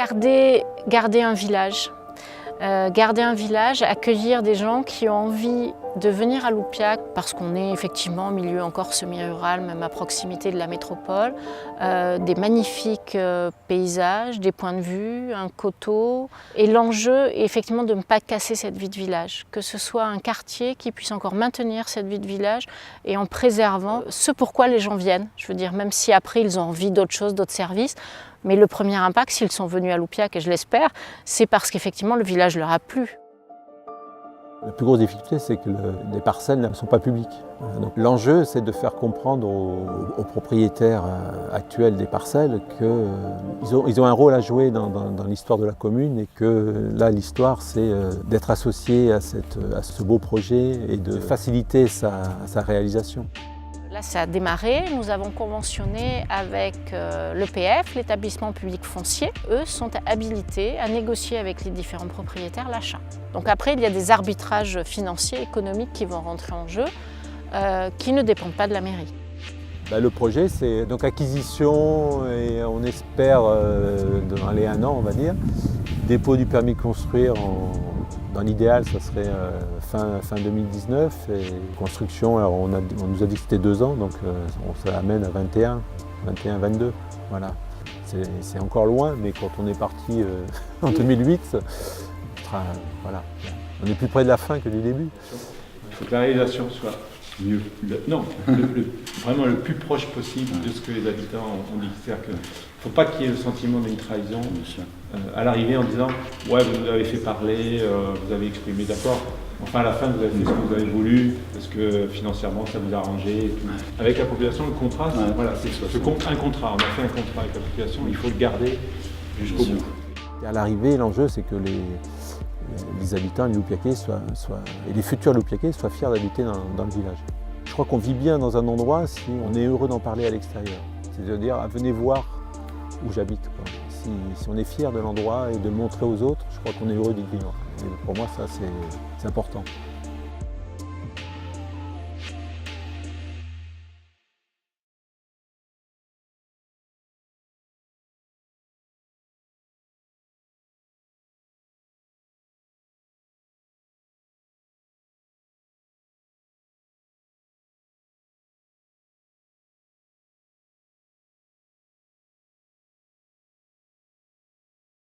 Garder un village. Garder un village, accueillir des gens qui ont envie de venir à Loupiac parce qu'on est effectivement en milieu encore semi-rural, même à proximité de la métropole, des magnifiques paysages, des points de vue, un coteau. Et l'enjeu est effectivement de ne pas casser cette vie de village, que ce soit un quartier qui puisse encore maintenir cette vie de village et en préservant ce pourquoi les gens viennent. Je veux dire, même si après ils ont envie d'autres choses, d'autres services, mais le premier impact, s'ils sont venus à Loupiac, et je l'espère, c'est parce qu'effectivement le village leur a plu. La plus grosse difficulté, c'est que les parcelles ne sont pas publiques. L'enjeu, c'est de faire comprendre aux propriétaires actuels des parcelles qu'ils ont un rôle à jouer dans l'histoire de la commune et que là, l'histoire, c'est d'être associé à ce beau projet et de faciliter sa réalisation. Là, ça a démarré. Nous avons conventionné avec l'EPF, l'établissement public foncier. Eux sont habilités à négocier avec les différents propriétaires l'achat. Donc après, il y a des arbitrages financiers, économiques qui vont rentrer en jeu, qui ne dépendent pas de la mairie. Le projet, c'est donc acquisition et on espère, dans les 1 an, on va dire, dépôt du permis de construire dans l'idéal, ça serait fin 2019 et construction, alors on nous a dit que c'était 2 ans, donc ça amène à 21-22. Voilà. C'est encore loin, mais quand on est parti en 2008, voilà. On est plus près de la fin que du début. Il faut que la réalisation soit mieux. Vraiment le plus proche possible de ce que les habitants ont dit. C'est-à-dire qu'il ne faut pas qu'il y ait le sentiment d'une trahison à l'arrivée en disant « ouais, vous nous avez fait parler, vous avez exprimé d'accord, enfin à la fin vous avez fait ce que vous avez voulu, parce que financièrement ça vous a arrangé. » et tout. Avec la population, le contrat, voilà, c'est un contrat. On a fait un contrat avec la population, il faut le garder jusqu'au bout. Et à l'arrivée, l'enjeu, c'est que les habitants, les Loupiacais et les futurs Loupiacais soient fiers d'habiter dans le village. Je crois qu'on vit bien dans un endroit si on est heureux d'en parler à l'extérieur. C'est-à-dire, venez voir où j'habite. Si on est fier de l'endroit et de le montrer aux autres, je crois qu'on est heureux d'y vivre. Et pour moi, ça, c'est important.